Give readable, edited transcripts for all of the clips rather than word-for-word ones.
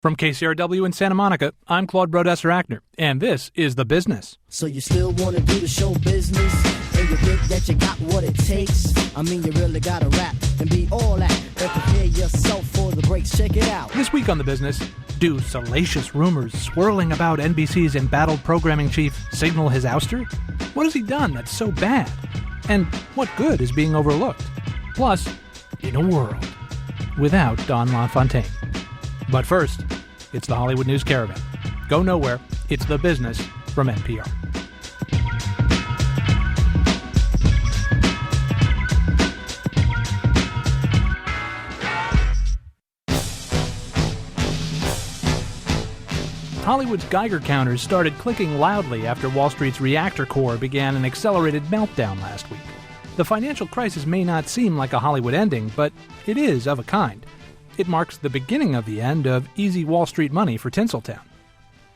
From KCRW in Santa Monica, I'm Claude Brodesser-Ackner, and this is The Business. So you still want to do the show business, and you think that you got what it takes? I mean, you really got to rap and be all that, and prepare yourself for the breaks. Check it out. This week on The Business, do salacious rumors swirling about NBC's embattled programming chief signal his ouster? What has he done that's so bad? And what good is being overlooked? Plus, in a world without Don LaFontaine. But first, it's the Hollywood News Caravan. Go nowhere. It's The Business from NPR. Hollywood's Geiger counters started clicking loudly after Wall Street's reactor core began an accelerated meltdown last week. The financial crisis may not seem like a Hollywood ending, but it is of a kind. It marks the beginning of the end of easy Wall Street money for Tinseltown.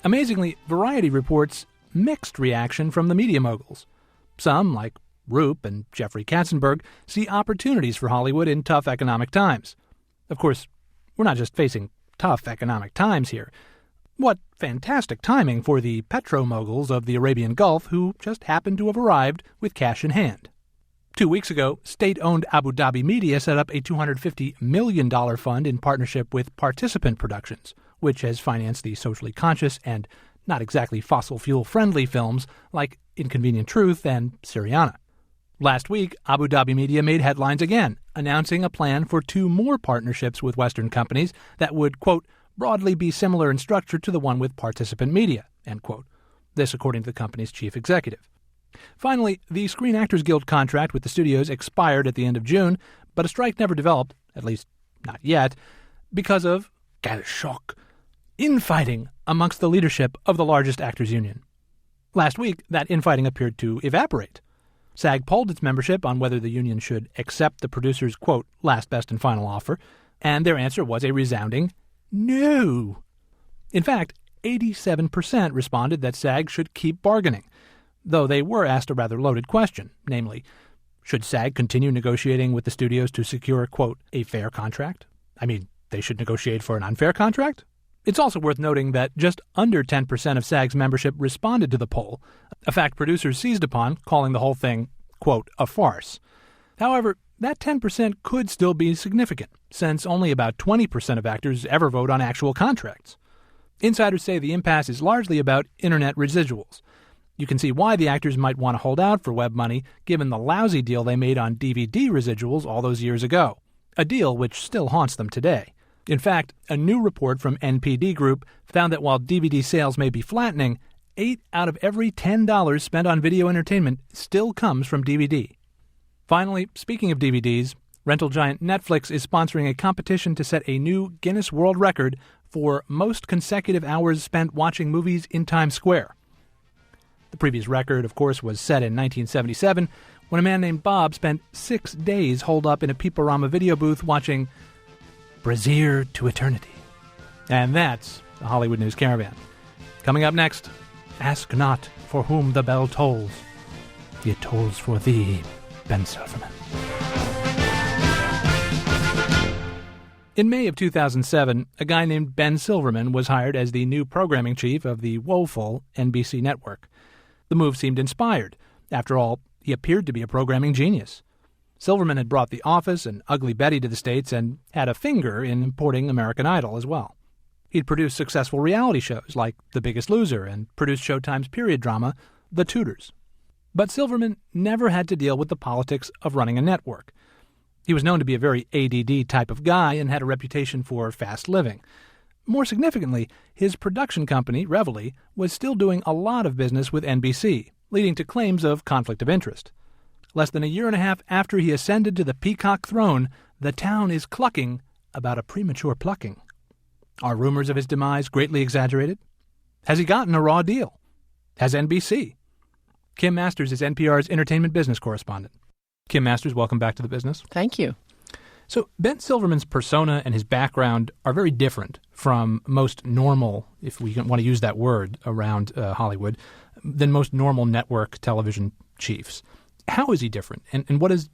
Amazingly, Variety reports mixed reaction from the media moguls. Some, like Roop and Jeffrey Katzenberg, see opportunities for Hollywood in tough economic times. Of course, we're not just facing tough economic times here. What fantastic timing for the petro-moguls of the Arabian Gulf who just happened to have arrived with cash in hand. 2 weeks ago, state-owned Abu Dhabi Media set up a $250 million fund in partnership with Participant Productions, which has financed the socially conscious and not exactly fossil fuel-friendly films like Inconvenient Truth and Syriana. Last week, Abu Dhabi Media made headlines again, announcing a plan for 2 more partnerships with Western companies that would, quote, broadly be similar in structure to the one with Participant Media, end quote. This according to the company's chief executive. Finally, the Screen Actors Guild contract with the studios expired at the end of June, but a strike never developed, at least not yet, because of, quel choc, infighting amongst the leadership of the largest actors union. Last week, that infighting appeared to evaporate. SAG polled its membership on whether the union should accept the producer's, quote, last best and final offer, and their answer was a resounding no. In fact, 87% responded that SAG should keep bargaining, though they were asked a rather loaded question, namely, should SAG continue negotiating with the studios to secure, quote, a fair contract? I mean, they should negotiate for an unfair contract? It's also worth noting that just under 10% of SAG's membership responded to the poll, a fact producers seized upon, calling the whole thing, quote, a farce. However, that 10% could still be significant, since only about 20% of actors ever vote on actual contracts. Insiders say the impasse is largely about internet residuals. You can see why the actors might want to hold out for web money, given the lousy deal they made on DVD residuals all those years ago, a deal which still haunts them today. In fact, a new report from NPD Group found that while DVD sales may be flattening, 8 out of every $10 spent on video entertainment still comes from DVD. Finally, speaking of DVDs, rental giant Netflix is sponsoring a competition to set a new Guinness World Record for most consecutive hours spent watching movies in Times Square. The previous record, of course, was set in 1977, when a man named Bob spent 6 days holed up in a Peeporama video booth watching Brazier to Eternity. And that's the Hollywood News Caravan. Coming up next, ask not for whom the bell tolls. It tolls for thee, Ben Silverman. In May of 2007, a guy named Ben Silverman was hired as the new programming chief of the woeful NBC network. The move seemed inspired. After all, he appeared to be a programming genius. Silverman had brought The Office and Ugly Betty to the States and had a finger in importing American Idol as well. He'd produced successful reality shows like The Biggest Loser and produced Showtime's period drama, The Tudors. But Silverman never had to deal with the politics of running a network. He was known to be a very ADD type of guy and had a reputation for fast living. More significantly, his production company, Reveille, was still doing a lot of business with NBC, leading to claims of conflict of interest. Less than a year and a half after he ascended to the peacock throne, the town is clucking about a premature plucking. Are rumors of his demise greatly exaggerated? Has he gotten a raw deal? Has NBC? Kim Masters is NPR's entertainment business correspondent. Kim Masters, welcome back to The Business. Thank you. So Ben Silverman's persona and his background are very different from most normal, if we want to use that word around Hollywood, than most normal network television chiefs. How is he different? And what does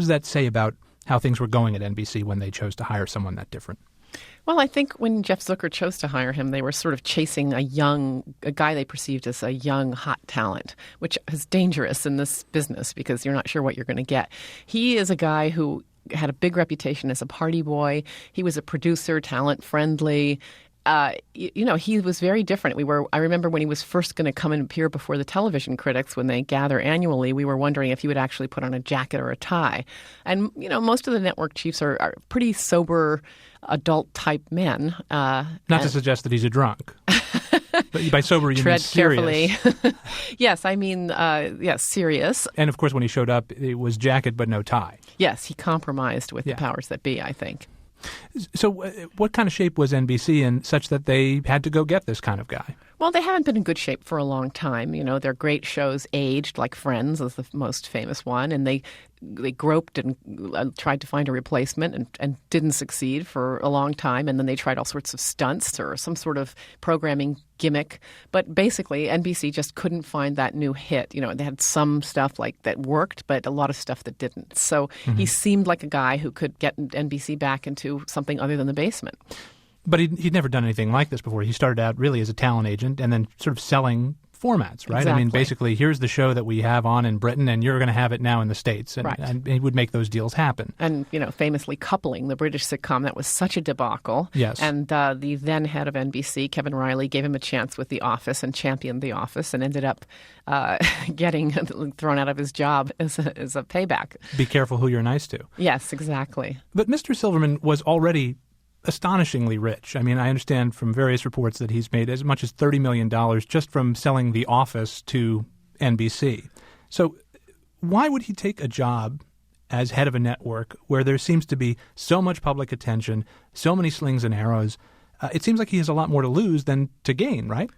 that say about how things were going at NBC when they chose to hire someone that different? Well, I think when Jeff Zucker chose to hire him, they were sort of chasing a guy they perceived as a young, hot talent, which is dangerous in this business because you're not sure what you're going to get. He is a guy who had a big reputation as a party boy. He was a producer, talent-friendly. He was very different. I remember when he was first going to come and appear before the television critics when they gather annually, we were wondering if he would actually put on a jacket or a tie. And, most of the network chiefs are pretty sober, adult-type men. Not to suggest that he's a drunk. But by sober, you mean serious. Carefully. Yes, I mean, serious. And, of course, when he showed up, it was jacket but no tie. Yes, he compromised with the powers that be, I think. So what kind of shape was NBC in such that they had to go get this kind of guy? Well, they haven't been in good shape for a long time. Their great shows aged, like Friends is the most famous one, and they groped and tried to find a replacement and didn't succeed for a long time. And then they tried all sorts of stunts or some sort of programming gimmick. But basically, NBC just couldn't find that new hit. They had some stuff like that worked, but a lot of stuff that didn't. So he seemed like a guy who could get NBC back into something other than the basement. But he'd never done anything like this before. He started out really as a talent agent and then sort of selling formats, right? Exactly. I mean, basically, here's the show that we have on in Britain, and you're going to have it now in the States. And, right. And he would make those deals happen. And, famously coupling the British sitcom, that was such a debacle. Yes. And the then head of NBC, Kevin Riley, gave him a chance with The Office and championed The Office and ended up getting thrown out of his job as a payback. Be careful who you're nice to. Yes, exactly. But Mr. Silverman was already astonishingly rich. I mean, I understand from various reports that he's made as much as $30 million just from selling The Office to NBC. So why would he take a job as head of a network where there seems to be so much public attention, so many slings and arrows? It seems like he has a lot more to lose than to gain, right?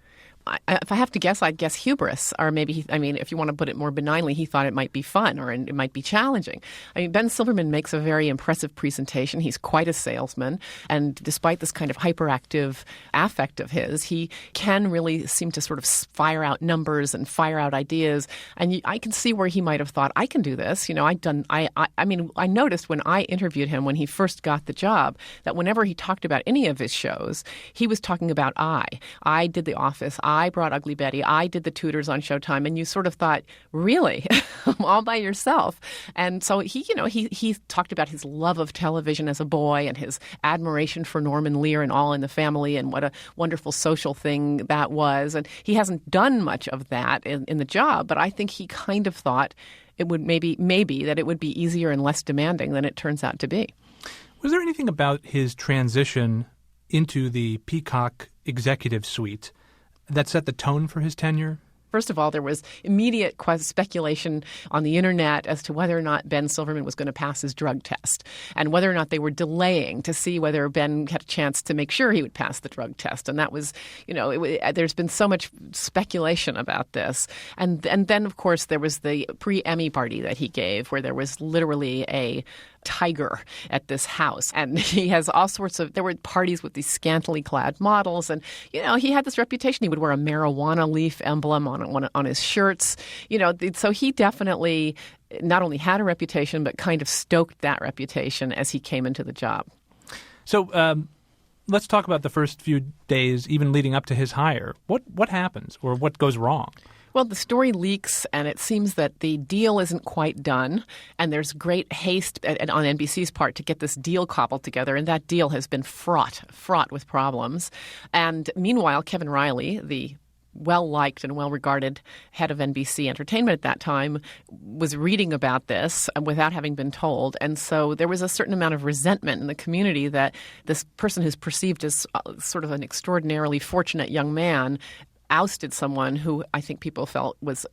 If I have to guess, I'd guess hubris. Or maybe, if you want to put it more benignly, he thought it might be fun or it might be challenging. Ben Silverman makes a very impressive presentation. He's quite a salesman. And despite this kind of hyperactive affect of his, he can really seem to sort of fire out numbers and fire out ideas. And I can see where he might have thought, I can do this. I noticed when I interviewed him when he first got the job that whenever he talked about any of his shows, he was talking about I did The Office. I brought Ugly Betty. I did the Tudors on Showtime. And you sort of thought, really? All by yourself? And so he talked about his love of television as a boy and his admiration for Norman Lear and All in the Family and what a wonderful social thing that was. And he hasn't done much of that in the job, but I think he kind of thought it would maybe that it would be easier and less demanding than it turns out to be. Was there anything about his transition into the Peacock executive suite that set the tone for his tenure? First of all, there was immediate speculation on the internet as to whether or not Ben Silverman was going to pass his drug test and whether or not they were delaying to see whether Ben had a chance to make sure he would pass the drug test. And that was, there's been so much speculation about this. And then, of course, there was the pre-Emmy party that he gave where there was literally a tiger at this house. And he has all sorts of – there were parties with these scantily clad models. And, he had this reputation. He would wear a marijuana leaf emblem on his shirts. So he definitely not only had a reputation but kind of stoked that reputation as he came into the job. So let's talk about the first few days, even leading up to his hire. What happens or what goes wrong? Well, the story leaks, and it seems that the deal isn't quite done, and there's great haste on NBC's part to get this deal cobbled together, and that deal has been fraught with problems. And meanwhile, Kevin Riley, the well-liked and well-regarded head of NBC Entertainment at that time, was reading about this without having been told. And so there was a certain amount of resentment in the community that this person who's perceived as sort of an extraordinarily fortunate young man ousted someone who I think people felt was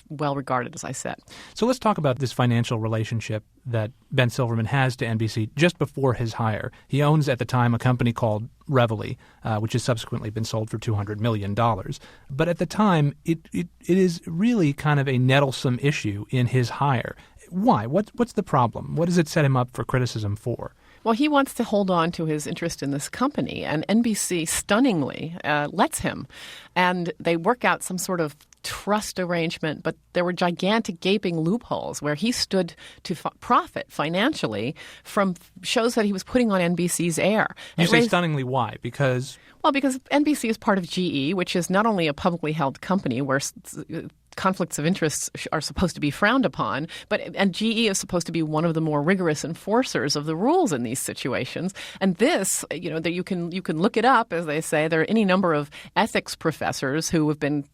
well regarded, as I said. So let's talk about this financial relationship that Ben Silverman has to NBC just before his hire. He owns at the time a company called Reveille, which has subsequently been sold for $200 million. But at the time, it is really kind of a nettlesome issue in his hire. Why? What's the problem? What does it set him up for criticism for? Well, he wants to hold on to his interest in this company, and NBC stunningly lets him. And they work out some sort of trust arrangement, but there were gigantic gaping loopholes where he stood to profit financially from shows that he was putting on NBC's air. You say stunningly why? Because NBC is part of GE, which is not only a publicly held company where conflicts of interest are supposed to be frowned upon, and GE is supposed to be one of the more rigorous enforcers of the rules in these situations. And this, that you can look it up, as they say. There are any number of ethics professors who have been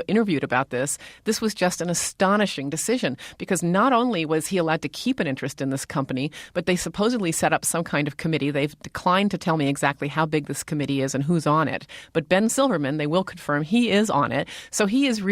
interviewed about this. This was just an astonishing decision because not only was he allowed to keep an interest in this company, but they supposedly set up some kind of committee. They've declined to tell me exactly how big this committee is and who's on it. But Ben Silverman, they will confirm, he is on it. So he is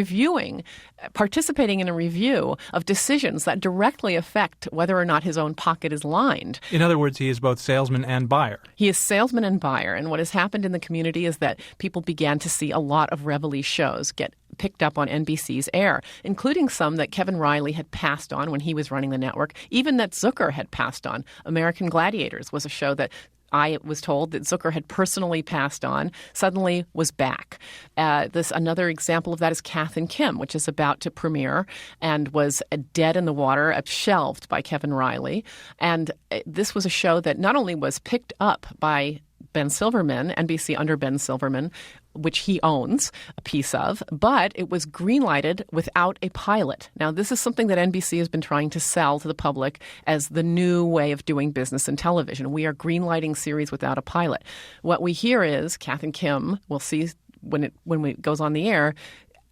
participating in a review of decisions that directly affect whether or not his own pocket is lined. In other words, he is both salesman and buyer. He is salesman and buyer. And what has happened in the community is that people began to see a lot of Reveille shows get picked up on NBC's air, including some that Kevin Riley had passed on when he was running the network, even that Zucker had passed on. American Gladiators was a show that I was told that Zucker had personally passed on, suddenly was back. Another example of that is Kath and Kim, which is about to premiere and was dead in the water, shelved by Kevin Riley. And this was a show that not only was picked up by Ben Silverman, NBC under Ben Silverman, which he owns a piece of, but it was greenlighted without a pilot. Now, this is something that NBC has been trying to sell to the public as the new way of doing business in television. We are greenlighting series without a pilot. What we hear is Kath and Kim, we'll see when it goes on the air,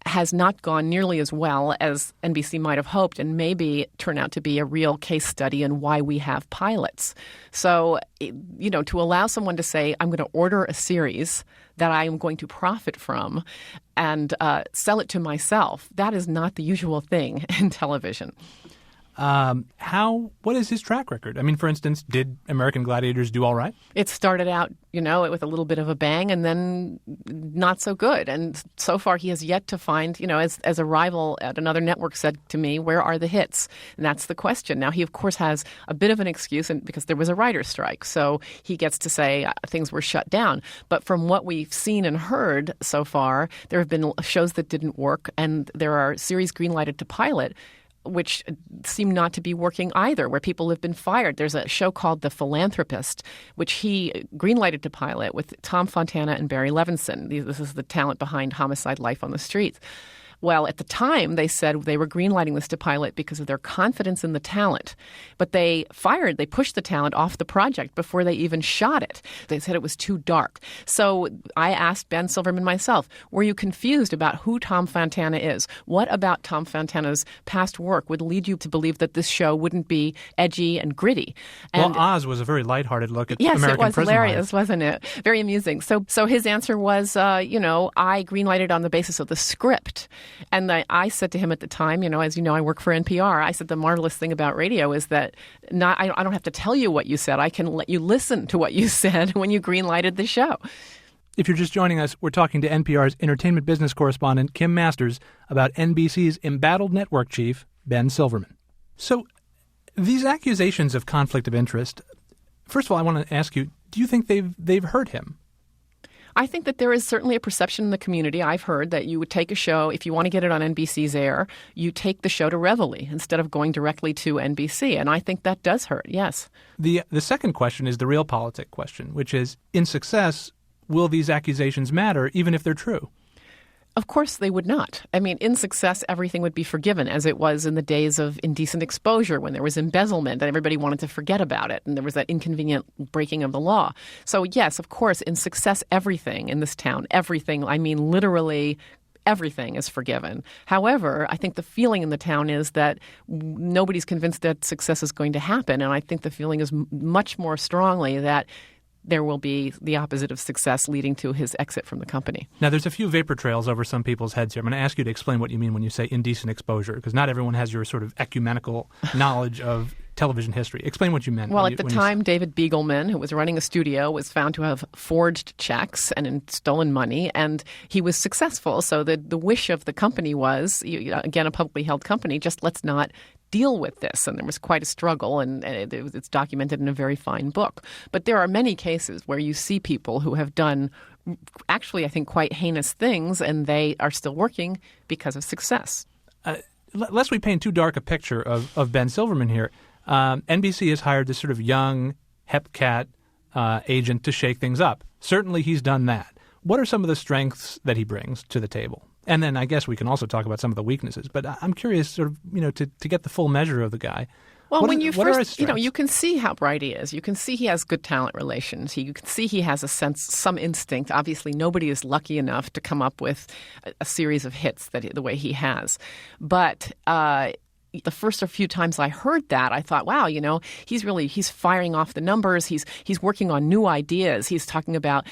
has not gone nearly as well as NBC might have hoped and maybe turn out to be a real case study in why we have pilots. So, to allow someone to say, I'm going to order a series that I am going to profit from and sell it to myself, that is not the usual thing in television. What is his track record? I mean, for instance, did American Gladiators do all right? It started out, with a little bit of a bang and then not so good. And so far he has yet to find, as a rival at another network said to me, where are the hits? And that's the question. Now, he, of course, has a bit of an excuse because there was a writer's strike. So he gets to say things were shut down. But from what we've seen and heard so far, there have been shows that didn't work and there are series greenlighted to pilot which seem not to be working either, where people have been fired. There's a show called The Philanthropist, which he greenlighted to pilot with Tom Fontana and Barry Levinson. This is the talent behind Homicide: Life on the Streets. Well, at the time, they said they were greenlighting this to pilot because of their confidence in the talent. But they pushed the talent off the project before they even shot it. They said it was too dark. So I asked Ben Silverman myself, were you confused about who Tom Fontana is? What about Tom Fontana's past work would lead you to believe that this show wouldn't be edgy and gritty? And Oz was a very lighthearted look at Yes, American it was prison hilarious, life. Wasn't it? Very amusing. So his answer was, I greenlighted on the basis of the script. And I said to him at the time, as you know, I work for NPR. I said the marvelous thing about radio is that I don't have to tell you what you said. I can let you listen to what you said when you greenlighted the show. If you're just joining us, we're talking to NPR's entertainment business correspondent, Kim Masters, about NBC's embattled network chief, Ben Silverman. So these accusations of conflict of interest, first of all, I want to ask you, do you think they've hurt him? I think that there is certainly a perception in the community. I've heard that you would take a show, if you want to get it on NBC's air, you take the show to Reveille instead of going directly to NBC. And I think that does hurt, yes. The second question is the realpolitik question, which is, in success, will these accusations matter even if they're true? Of course they would not. I mean, in success, everything would be forgiven, as it was in the days of indecent exposure when there was embezzlement and everybody wanted to forget about it and there was that inconvenient breaking of the law. So, yes, of course, in success, everything in this town, everything, I mean literally everything is forgiven. However, I think the feeling in the town is that nobody's convinced that success is going to happen. And I think the feeling is much more strongly that there will be the opposite of success leading to his exit from the company. Now, there's a few vapor trails over some people's heads here. I'm going to ask you to explain what you mean when you say indecent exposure, because not everyone has your sort of ecumenical knowledge of television history. Explain what you meant. Well, at the time, David Beagleman, who was running a studio, was found to have forged checks and stolen money, and he was successful. So the wish of the company was, again, a publicly held company, just let's not deal with this. And there was quite a struggle, and it's documented in a very fine book. But there are many cases where you see people who have done actually, I think, quite heinous things, and they are still working because of success. Lest we paint too dark a picture of Ben Silverman here, NBC has hired this sort of young, hepcat agent to shake things up. Certainly he's done that. What are some of the strengths that he brings to the table? And then I guess we can also talk about some of the weaknesses. But I'm curious, sort of, to get the full measure of the guy. Well, when you first, you can see how bright he is. You can see he has good talent relations. You can see he has a sense, some instinct. Obviously, nobody is lucky enough to come up with a series of hits the way he has. But the first few times I heard that, I thought, wow, he's firing off the numbers. He's working on new ideas. He's talking about,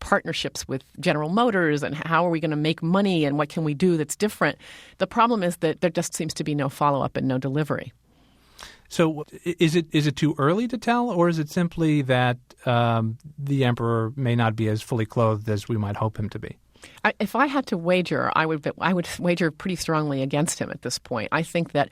partnerships with General Motors and how are we going to make money and what can we do that's different. The problem is that there just seems to be no follow-up and no delivery. So is it too early to tell, or is it simply that the emperor may not be as fully clothed as we might hope him to be? If I had to wager, I would wager pretty strongly against him at this point. I think that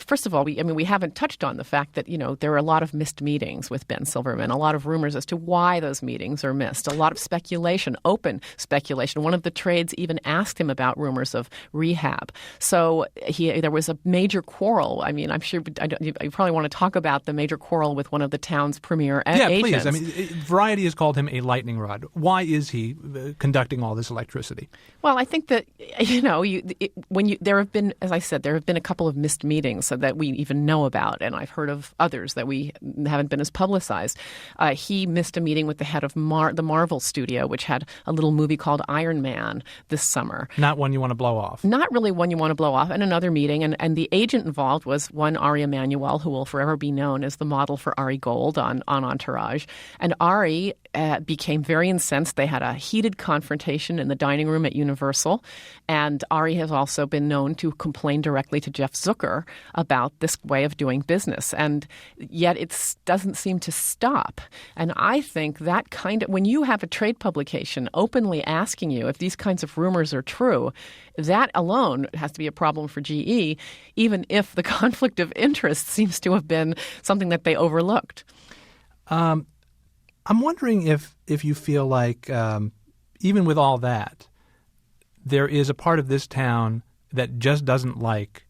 first of all, we haven't touched on the fact that, there are a lot of missed meetings with Ben Silverman, a lot of rumors as to why those meetings are missed, a lot of speculation, open speculation. One of the trades even asked him about rumors of rehab. So there was a major quarrel. I'm sure you probably want to talk about the major quarrel with one of the town's premier agents. Yeah, please. Variety has called him a lightning rod. Why is he conducting all this electricity? Well, I think that, there have been, as I said, there have been a couple of missed meetings that we even know about, and I've heard of others that we haven't been as publicized. He missed a meeting with the head of the Marvel studio, which had a little movie called Iron Man this summer. Not one you want to blow off. Not really one you want to blow off. And another meeting, and the agent involved was one Ari Emanuel, who will forever be known as the model for Ari Gold on Entourage. And Ari became very incensed. They had a heated confrontation in the dining room at Universal, and Ari has also been known to complain directly to Jeff Zucker about this way of doing business, and yet it doesn't seem to stop. And I think that when you have a trade publication openly asking you if these kinds of rumors are true, that alone has to be a problem for GE, even if the conflict of interest seems to have been something that they overlooked. I'm wondering if you feel like, even with all that, there is a part of this town that just doesn't like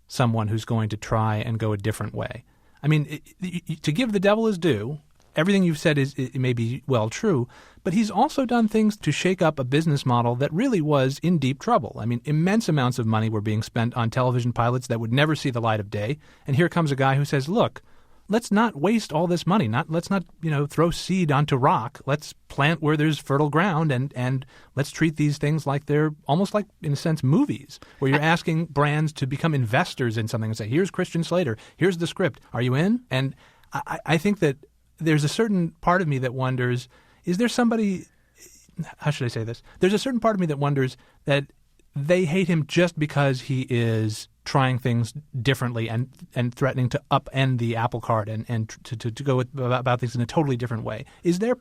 someone who's going to try and go a different way. To give the devil his due, everything you've said it may be well true, but he's also done things to shake up a business model that really was in deep trouble. Immense amounts of money were being spent on television pilots that would never see the light of day, and here comes a guy who says, look, let's not waste all this money. Let's not throw seed onto rock. Let's plant where there's fertile ground, and let's treat these things like they're almost like, in a sense, movies, where you're asking brands to become investors in something and say, here's Christian Slater, here's the script, are you in? And I think that there's a certain part of me that wonders, is there somebody, how should I say this? There's a certain part of me that wonders that they hate him just because he is trying things differently and threatening to upend the apple cart and to go about things in a totally different way. Is that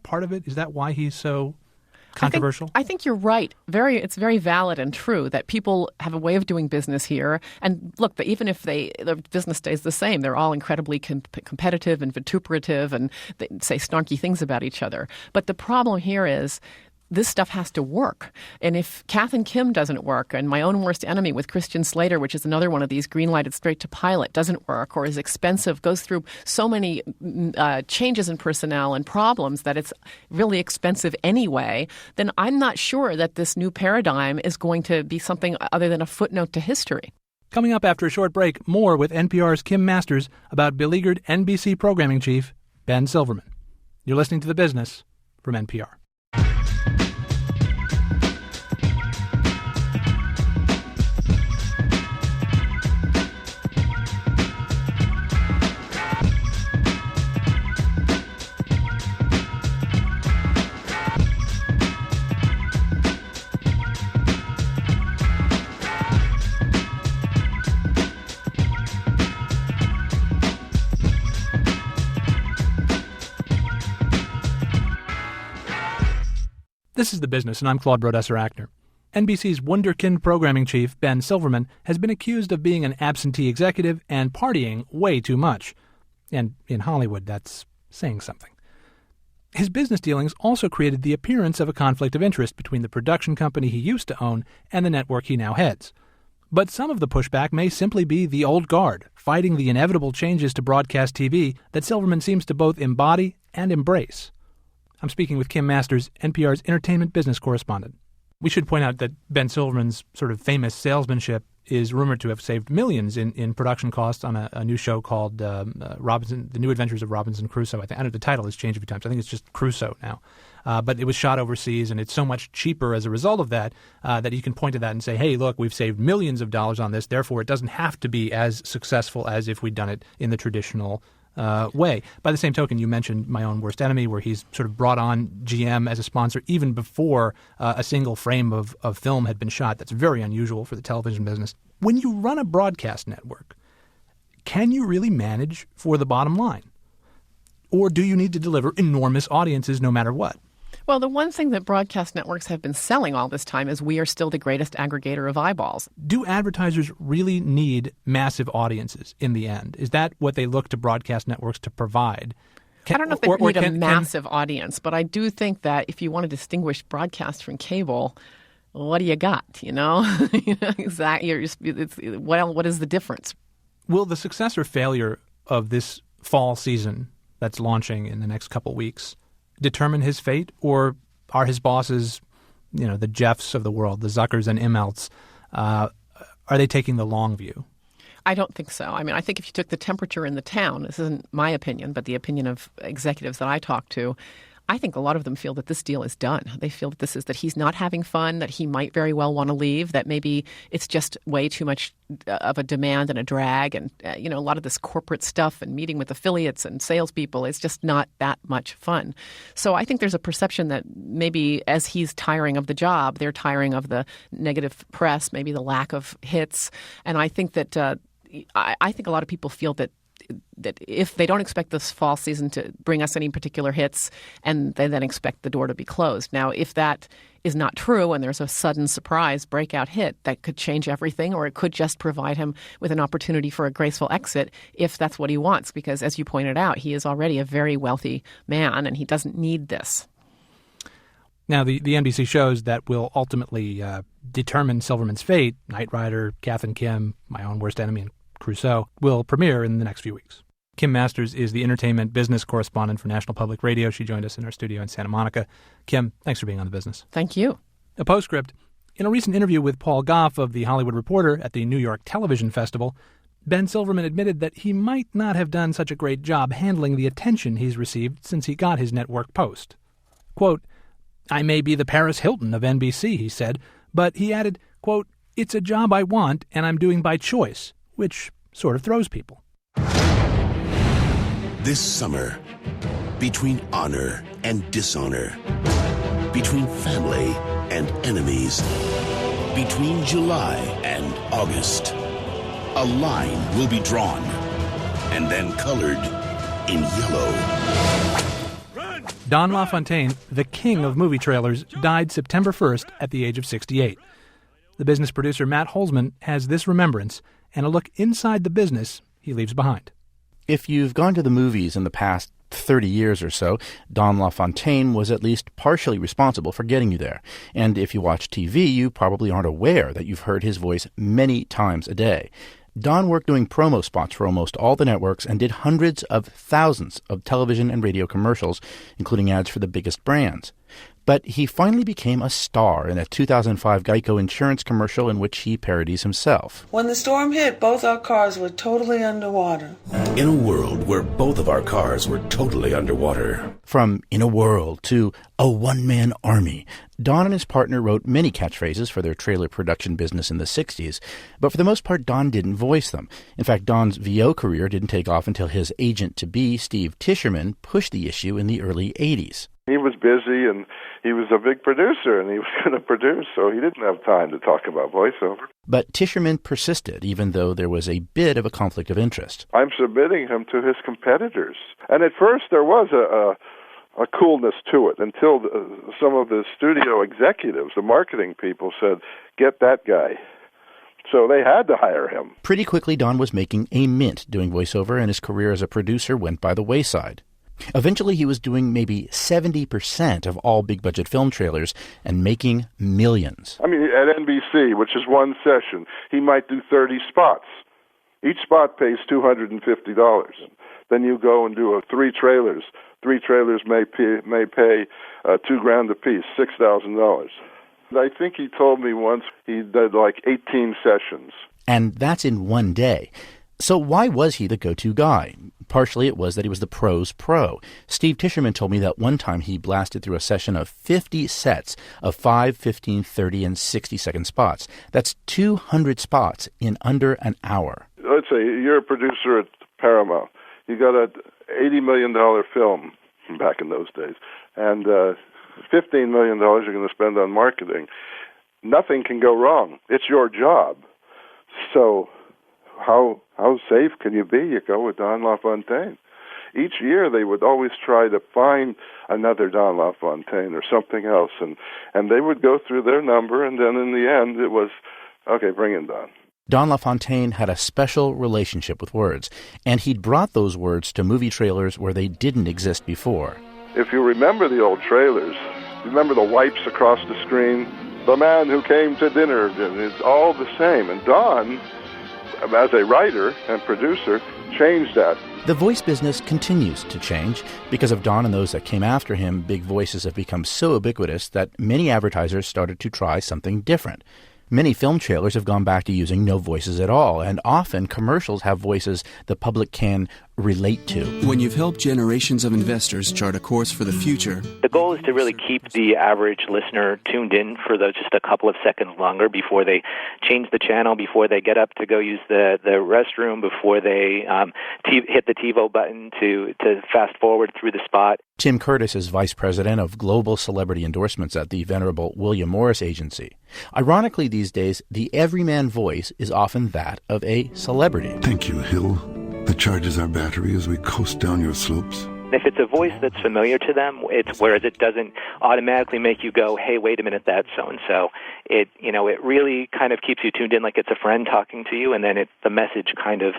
part of it? Is that why he's so controversial? I think you're right. It's very valid and true that people have a way of doing business here. And look, even if the business stays the same, they're all incredibly competitive and vituperative and they say snarky things about each other. But the problem here is this stuff has to work. And if Kath and Kim doesn't work, and My Own Worst Enemy with Christian Slater, which is another one of these green-lighted straight to pilot, doesn't work or is expensive, goes through so many changes in personnel and problems that it's really expensive anyway, then I'm not sure that this new paradigm is going to be something other than a footnote to history. Coming up after a short break, more with NPR's Kim Masters about beleaguered NBC programming chief Ben Silverman. You're listening to The Business from NPR. This is The Business, and I'm Claude Brodesser-Actor. NBC's wunderkind programming chief, Ben Silverman, has been accused of being an absentee executive and partying way too much. And in Hollywood, that's saying something. His business dealings also created the appearance of a conflict of interest between the production company he used to own and the network he now heads. But some of the pushback may simply be the old guard, fighting the inevitable changes to broadcast TV that Silverman seems to both embody and embrace. I'm speaking with Kim Masters, NPR's entertainment business correspondent. We should point out that Ben Silverman's sort of famous salesmanship is rumored to have saved millions in production costs on a new show called Robinson, The New Adventures of Robinson Crusoe. I know the title has changed a few times. I think it's just Crusoe now. But it was shot overseas, and it's so much cheaper as a result of that that you can point to that and say, hey, look, we've saved millions of dollars on this. Therefore, it doesn't have to be as successful as if we'd done it in the traditional way. By the same token, you mentioned My Own Worst Enemy, where he's sort of brought on GM as a sponsor even before a single frame of film had been shot. That's very unusual for the television business. When you run a broadcast network, can you really manage for the bottom line? Or do you need to deliver enormous audiences no matter what? Well, the one thing that broadcast networks have been selling all this time is we are still the greatest aggregator of eyeballs. Do advertisers really need massive audiences in the end? Is that what they look to broadcast networks to provide? I don't know if they need a massive audience, but I do think that if you want to distinguish broadcast from cable, what do you got, Exactly. What is the difference? Will the success or failure of this fall season that's launching in the next couple weeks determine his fate, or are his bosses, the Jeffs of the world, the Zuckers and Immelts, are they taking the long view? I don't think so. I mean, I think if you took the temperature in the town, this isn't my opinion, but the opinion of executives that I talk to, I think a lot of them feel that this deal is done. They feel that that he's not having fun, that he might very well want to leave, that maybe it's just way too much of a demand and a drag. And, a lot of this corporate stuff and meeting with affiliates and salespeople is just not that much fun. So I think there's a perception that maybe as he's tiring of the job, they're tiring of the negative press, maybe the lack of hits. And I think that I think a lot of people feel that if they don't expect this fall season to bring us any particular hits, and they then expect the door to be closed. Now, if that is not true and there's a sudden surprise breakout hit, that could change everything, or it could just provide him with an opportunity for a graceful exit if that's what he wants, because as you pointed out, he is already a very wealthy man and he doesn't need this. Now, the NBC shows that will ultimately determine Silverman's fate, Knight Rider, Kath and Kim, My Own Worst Enemy, and Crusoe, will premiere in the next few weeks. Kim Masters is the entertainment business correspondent for National Public Radio. She joined us in our studio in Santa Monica. Kim, thanks for being on The Business. Thank you. A postscript. In a recent interview with Paul Goff of The Hollywood Reporter at the New York Television Festival, Ben Silverman admitted that he might not have done such a great job handling the attention he's received since he got his network post. Quote, "I may be the Paris Hilton of NBC," he said, but he added, quote, "It's a job I want and I'm doing by choice," which sort of throws people. This summer, between honor and dishonor, between family and enemies, between July and August, a line will be drawn and then colored in yellow. Don LaFontaine, the king of movie trailers, died September 1st at the age of 68. The business producer Matt Holzman has this remembrance and a look inside the business he leaves behind. If you've gone to the movies in the past 30 years or so, Don LaFontaine was at least partially responsible for getting you there. And if you watch TV, you probably aren't aware that you've heard his voice many times a day. Don worked doing promo spots for almost all the networks and did hundreds of thousands of television and radio commercials, including ads for the biggest brands. But he finally became a star in a 2005 Geico insurance commercial in which he parodies himself. When the storm hit, both our cars were totally underwater. In a world where both of our cars were totally underwater. From In a World to A One-Man Army, Don and his partner wrote many catchphrases for their trailer production business in the 60s, but for the most part, Don didn't voice them. In fact, Don's VO career didn't take off until his agent-to-be, Steve Tischerman, pushed the issue in the early 80s. He was busy, and he was a big producer, and he was going to produce, so he didn't have time to talk about voiceover. But Tischerman persisted, even though there was a bit of a conflict of interest. I'm submitting him to his competitors. And at first there was a coolness to it until some of the studio executives, the marketing people, said, "Get that guy." So they had to hire him. Pretty quickly, Don was making a mint doing voiceover, and his career as a producer went by the wayside. Eventually, he was doing maybe 70% of all big-budget film trailers and making millions. I mean, at NBC, which is one session, he might do 30 spots. Each spot pays $250. Then you go and do 3 trailers. 3 trailers may pay $2,000 a piece, $6,000. I think he told me once he did like 18 sessions. And that's in one day. So why was he the go-to guy? Partially it was that he was the pro's pro. Steve Tischerman told me that one time he blasted through a session of 50 sets of 5, 15, 30, and 60-second spots. That's 200 spots in under an hour. Let's say you're a producer at Paramount. You got a $80 million film back in those days, and $15 million you're going to spend on marketing. Nothing can go wrong. It's your job. So how safe can you be? You go with Don LaFontaine. Each year they would always try to find another Don LaFontaine or something else, and they would go through their number, and then in the end it was, okay, bring in Don. Don LaFontaine had a special relationship with words, and he'd brought those words to movie trailers where they didn't exist before. If you remember the old trailers, remember the wipes across the screen, the man who came to dinner, it's all the same. And Don, as a writer and producer, changed that. The voice business continues to change. Because of Don and those that came after him, big voices have become so ubiquitous that many advertisers started to try something different. Many film trailers have gone back to using no voices at all, and often commercials have voices the public can relate to. When you've helped generations of investors chart a course for the future, the goal is to really keep the average listener tuned in for just a couple of seconds longer before they change the channel, before they get up to go use the restroom, before they hit the TiVo button to fast forward through the spot. Tim Curtis is vice president of global celebrity endorsements at the venerable William Morris Agency. Ironically, these days, the everyman voice is often that of a celebrity. Thank you, Hill. That charges our battery as we coast down your slopes. If it's a voice that's familiar to them, whereas it doesn't automatically make you go, hey, wait a minute, that's so-and-so. It really kind of keeps you tuned in like it's a friend talking to you, and then the message kind of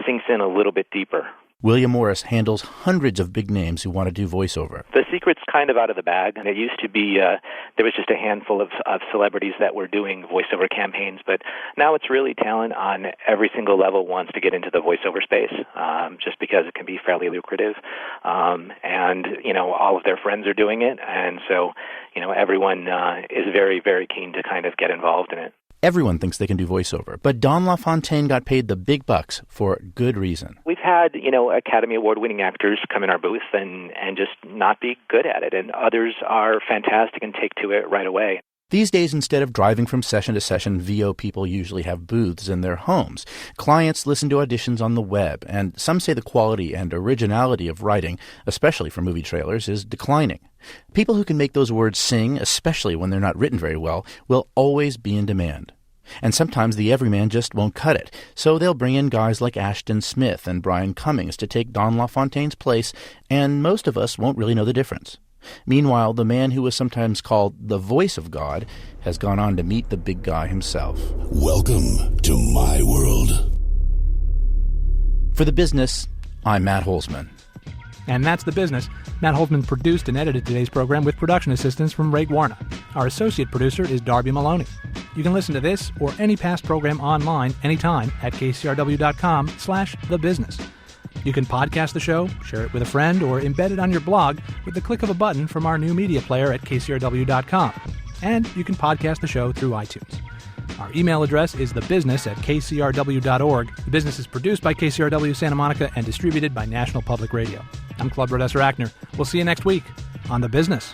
sinks in a little bit deeper. William Morris handles hundreds of big names who want to do voiceover. The secret's kind of out of the bag, and it used to be there was just a handful of celebrities that were doing voiceover campaigns, but now it's really talent on every single level wants to get into the voiceover space, just because it can be fairly lucrative, and all of their friends are doing it, and so everyone is very, very keen to kind of get involved in it. Everyone thinks they can do voiceover, but Don LaFontaine got paid the big bucks for good reason. We've had, Academy Award-winning actors come in our booth and just not be good at it, and others are fantastic and take to it right away. These days, instead of driving from session to session, VO people usually have booths in their homes. Clients listen to auditions on the web, and some say the quality and originality of writing, especially for movie trailers, is declining. People who can make those words sing, especially when they're not written very well, will always be in demand. And sometimes the everyman just won't cut it, so they'll bring in guys like Ashton Smith and Brian Cummings to take Don LaFontaine's place, and most of us won't really know the difference. Meanwhile, the man who was sometimes called the voice of God has gone on to meet the big guy himself. Welcome to my world. For The Business, I'm Matt Holzman. And that's The Business. Matt Holzman produced and edited today's program with production assistance from Ray Guarna. Our associate producer is Darby Maloney. You can listen to this or any past program online anytime at kcrw.com/thebusiness. You can podcast the show, share it with a friend, or embed it on your blog with the click of a button from our new media player at kcrw.com. And you can podcast the show through iTunes. Our email address is thebusiness@kcrw.org. The Business is produced by KCRW Santa Monica and distributed by National Public Radio. I'm Club Rodessa Rackner. We'll see you next week on The Business.